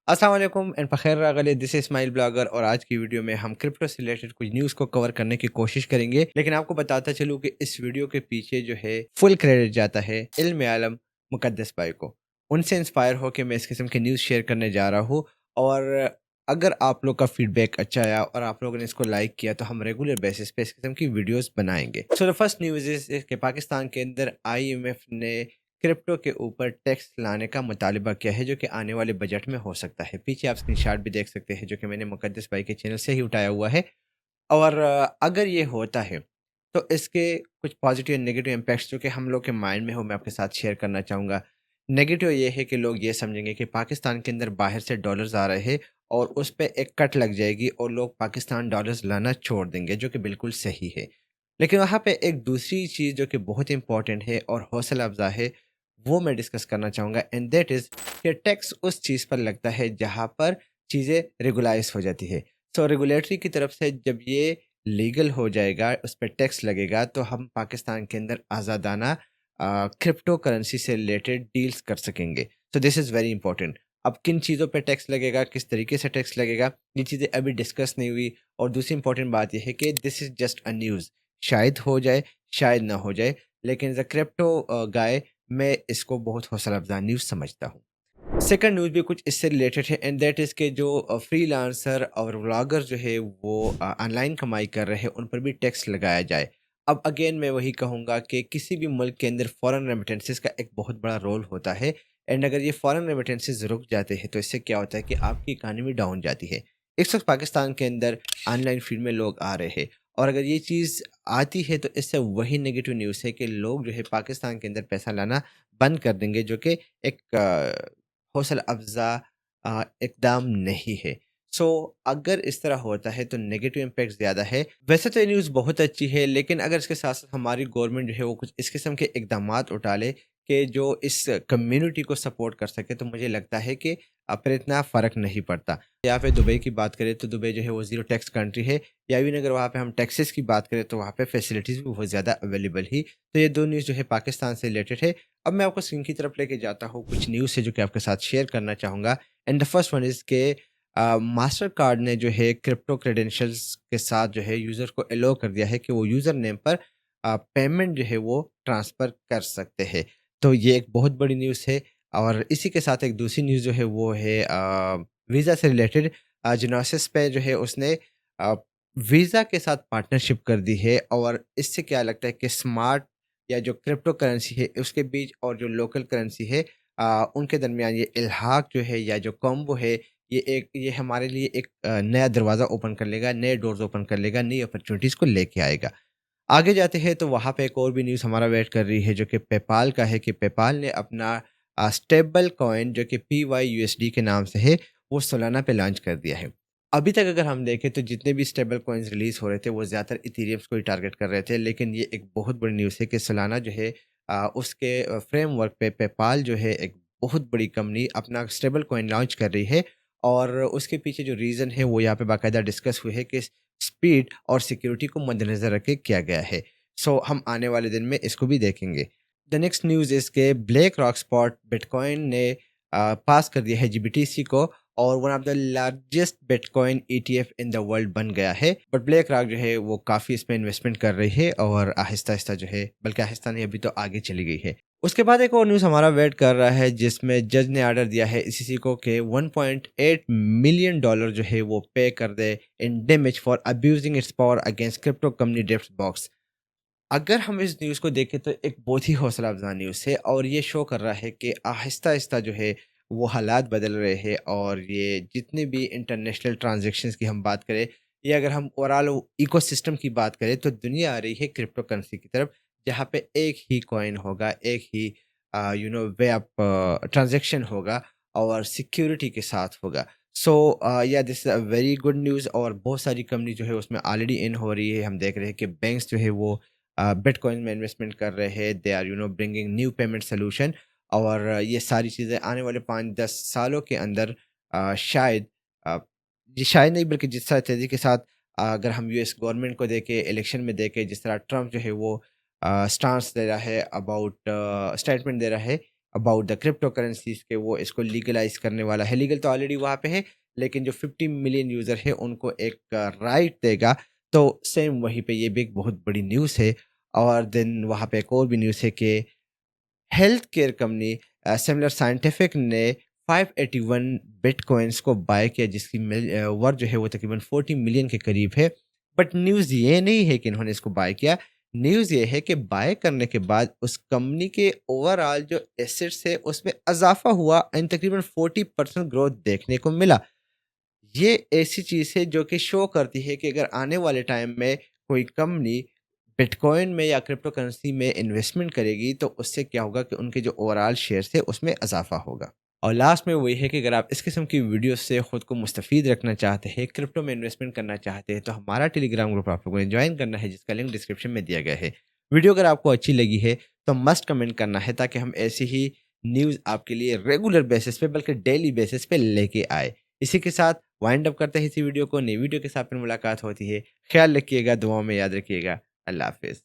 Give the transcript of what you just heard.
अस्सलाम वालेकुम एंड बखैर रागले दिस इज इस्माइल ब्लॉगर और आज की वीडियो में हम क्रिप्टो से रिलेटेड कुछ न्यूज़ को कवर करने की कोशिश करेंगे। लेकिन आपको बताता चलूँ कि इस वीडियो के पीछे जो है फुल क्रेडिट जाता है इल्म आलम मुकद्दस भाई को। उनसे इंस्पायर होकर मैं इस किस्म की न्यूज़ शेयर करने जा रहा हूँ। और अगर आप लोग का फीडबैक अच्छा आया और आप लोगों ने इसको लाइक किया तो हम रेगुलर बेसिस पे इस किस्म की वीडियोस बनाएंगे। So the first news is कि पाकिस्तान के अंदर आईएमएफ ने क्रिप्टो के ऊपर टैक्स लाने का मुतालबा किया है, जो कि आने वाले बजट में हो सकता है। पीछे आप स्क्रीनशॉट भी देख सकते हैं, जो कि मैंने मुकद्दस भाई के चैनल से ही उठाया हुआ है। और अगर ये होता है, तो इसके कुछ पॉजिटिव एंड नेगेटिव इम्पैक्ट्स जो कि हम लोग के माइंड में हो, मैं आपके साथ शेयर करना चाहूँगा। नेगेटिव ये है कि लोग ये समझेंगे कि पाकिस्तान के अंदर बाहर से डॉलर्स आ रहे हैं और उस पे एक कट लग जाएगी और लोग पाकिस्तान डॉलर्स लाना छोड़ देंगे, जो कि बिल्कुल सही है। लेकिन वहाँ पे एक दूसरी चीज़ जो कि बहुत इंपॉर्टेंट है और हौसला अफ़ज़ा है, वो मैं डिस्कस करना चाहूँगा एंड दैट इज़ कि टैक्स उस चीज़ पर लगता है जहाँ पर चीज़ें रेगुलाइज़ हो जाती है। सो रेगुलेटरी की तरफ से जब ये लीगल हो जाएगा, उस पे टैक्स लगेगा, तो हम पाकिस्तान के अंदर आज़ादाना क्रिप्टो करेंसी से रिलेटेड डील्स कर सकेंगे। So this is very important. अब किन चीज़ों पे टैक्स लगेगा, किस तरीके से टैक्स लगेगा, ये चीज़ें अभी डिस्कस नहीं हुई। और दूसरी इंपॉर्टेंट बात ये है कि this is just a news. शायद हो जाए, शायद ना हो जाए, लेकिन एज़ अ क्रिप्टो गाय मैं इसको बहुत हौसला अफ़ज़ा न्यूज़ समझता हूँ। सेकंड न्यूज़ भी कुछ इससे रिलेटेड है एंड दैट इज़ के जो फ्रीलांसर और व्लॉगर जो है वो ऑनलाइन कमाई कर रहे हैं, उन पर भी टैक्स लगाया जाए। अब अगेन मैं वही कहूँगा कि किसी भी मुल्क के अंदर फॉरेन रेमिटेंसेस का एक बहुत बड़ा रोल होता है। एंड अगर ये फॉरेन रेमिटेंसेस रुक जाते हैं तो इससे क्या होता है कि आपकी इकॉनमी डाउन जाती है। इस वक्त पाकिस्तान के अंदर ऑनलाइन फील्ड में लोग आ रहे हैं और अगर ये चीज़ आती है तो इससे वही नेगेटिव न्यूज़ है कि लोग जो है पाकिस्तान के अंदर पैसा लाना बंद कर देंगे, जो कि एक हौसला अफ़ज़ा इक़दाम नहीं है। सो अगर इस तरह होता है तो नेगेटिव इम्पैक्ट ज़्यादा है। वैसे तो ये न्यूज़ बहुत अच्छी है, लेकिन अगर इसके साथ-साथ हमारी गवर्नमेंट जो है वो कुछ इस किस्म के इक़दामात उठा ले कि जो इस कम्युनिटी को सपोर्ट कर सके, तो मुझे लगता है कि फिर इतना फ़र्क नहीं पड़ता। या फिर दुबई की बात करें तो दुबई जो है वो ज़ीरो टैक्स कंट्री है, या इवन अगर वहाँ पे हम टैक्सेस की बात करें तो वहाँ पे फैसिलिटीज़ भी बहुत ज़्यादा अवेलेबल ही। तो ये 2 न्यूज़ जो है पाकिस्तान से रिलेटेड है। अब मैं आपको स्क्रीन की तरफ लेके जाता हूँ, कुछ न्यूज़ है जो कि आपके साथ शेयर करना चाहूँगा। And the first one is के मास्टर कार्ड ने जो है क्रिप्टो क्रेडेंशियल्स के साथ जो है यूज़र को एलो कर दिया है कि वो यूज़र नेम पर पेमेंट जो है वो ट्रांसफ़र कर सकते हैं। तो ये एक बहुत बड़ी न्यूज़ है। और इसी के साथ एक दूसरी न्यूज़ जो है वो है वीज़ा से रिलेटेड। जिनोसिस पे जो है उसने अ, वीज़ा के साथ पार्टनरशिप कर दी है और इससे क्या लगता है कि स्मार्ट या जो क्रिप्टो करेंसी है उसके बीच और जो लोकल करेंसी है उनके दरमियान ये इल्हाक जो है या जो कॉम्बो है, ये हमारे लिए एक नया दरवाज़ा ओपन कर लेगा, नए डोर्स ओपन कर लेगा, नई अपॉर्च्युनिटीज़ को लेके आएगा। आगे जाते हैं तो वहाँ पे एक और भी न्यूज़ हमारा वेट कर रही है, जो कि पेपाल का है कि पेपाल ने अपना स्टेबल कॉइन जो कि PYUSD के नाम से है, वो सोलाना पे लॉन्च कर दिया है। अभी तक अगर हम देखें तो जितने भी स्टेबल कॉइन्स रिलीज़ हो रहे थे वो ज़्यादातर इथेरियम्स को ही टारगेट कर रहे थे, लेकिन ये एक बहुत बड़ी न्यूज़ है कि सोलाना जो है उसके फ्रेमवर्क पे पेपाल जो है एक बहुत बड़ी कंपनी अपना स्टेबल कॉइन लॉन्च कर रही है। और उसके पीछे जो रीज़न है वो यहाँ पे बाकायदा डिस्कस हुए है कि स्पीड और सिक्योरिटी को मद्देनज़र रख के किया गया है। सो हम आने वाले दिन में इसको भी देखेंगे। द नेक्स्ट न्यूज़ इज़ के ब्लैक रॉक स्पॉट बिटकॉइन ने पास कर दिया है जीबीटीसी को और one of the largest bitcoin ETF in the world बन गया है। बट ब्लैक रॉक जो है वो काफ़ी इसमें इन्वेस्टमेंट कर रही है और आहिस्ता-आहिस्ता जो है, बल्कि आहिस्ता नहीं, अभी तो आगे चली गई है। उसके बाद एक और न्यूज़ हमारा वेट कर रहा है जिसमें जज ने ऑर्डर दिया है ईसीसी को कि 1.8 मिलियन डॉलर जो है वो पे कर दे in damage for abusing its power against crypto company Debtbox. अगर हम इस न्यूज़ को देखें तो एक बहुत ही हौसला अफ़ज़ा न्यूज़ है और ये शो कर रहा है कि आहिस्ता-आहिस्ता जो है वो हालात बदल रहे हैं। और ये जितने भी इंटरनेशनल ट्रांज़ैक्शंस की हम बात करें या अगर हम ओवरऑल इकोसिस्टम की बात करें तो दुनिया आ रही है क्रिप्टो करेंसी की तरफ, जहाँ पे एक ही कॉइन होगा, एक ही वे ऑफ़ ट्रांज़ैक्शन होगा और सिक्योरिटी के साथ होगा। सो या this is a very good news और बहुत सारी कंपनी जो है उसमें ऑलरेडी इन हो रही है। हम देख रहे हैं कि बैंक्स जो है वो बिटकॉइन में इन्वेस्टमेंट कर रहे हैं। They are bringing new payment solution और ये सारी चीज़ें आने वाले 5-10 सालों के अंदर शायद अ, ये शायद नहीं बल्कि जिस तरह तेज़ी के साथ अगर हम यूएस गवर्नमेंट को देखें, इलेक्शन में देखें, जिस तरह ट्रम्प जो है वो स्टांस दे रहा है अबाउट स्टेटमेंट दे रहा है अबाउट द क्रिप्टो करेंसीज के वो इसको लीगलाइज करने वाला है। लीगल तो ऑलरेडी वहाँ पे है, लेकिन जो 50 मिलियन यूज़र है उनको एक राइट देगा। तो सेम वहीं पे ये भी एक बहुत बड़ी न्यूज़ है। और देन वहाँ पे एक और भी न्यूज़ है कि health care company similar scientific ने 581 बिटकॉइंस को बाय किया, जिसकी वर्थ जो है वो तकरीबन 40 मिलियन के करीब है। बट न्यूज़ ये नहीं है कि इन्होंने इसको बाय किया। न्यूज़ ये है कि बाय करने के बाद उस कंपनी के ओवरऑल जो एसेट्स है उसमें इजाफा हुआ एंड तकरीबन 40% ग्रोथ देखने को मिला। ये ऐसी चीज़ है जो कि शो करती है कि अगर आने वाले टाइम में कोई कंपनी बिटकॉइन में या क्रिप्टो करेंसी में इन्वेस्टमेंट करेगी तो उससे क्या होगा कि उनके जो ओवरऑल शेयर्स है उसमें इजाफा होगा। और लास्ट में वही है कि अगर आप इस किस्म की वीडियो से खुद को मुस्तफ़ीद रखना चाहते हैं, क्रिप्टो में इन्वेस्टमेंट करना चाहते हैं, तो हमारा टेलीग्राम ग्रुप आप लोगों ने ज्वाइन करना है, जिसका लिंक डिस्क्रिप्शन में दिया गया है। वीडियो अगर आपको अच्छी लगी है तो मस्ट कमेंट करना है, ताकि हम ऐसी ही न्यूज़ आपके लिए रेगुलर बेसिस पे बल्कि डेली बेसिस पे लेके आए। इसी के साथ वाइंड अप करते हैं इसी वीडियो को। नई वीडियो के साथ फिर मुलाकात होती है। ख्याल रखिएगा, दुआओं में याद रखिएगा। अल्लाह हाफ़िज़।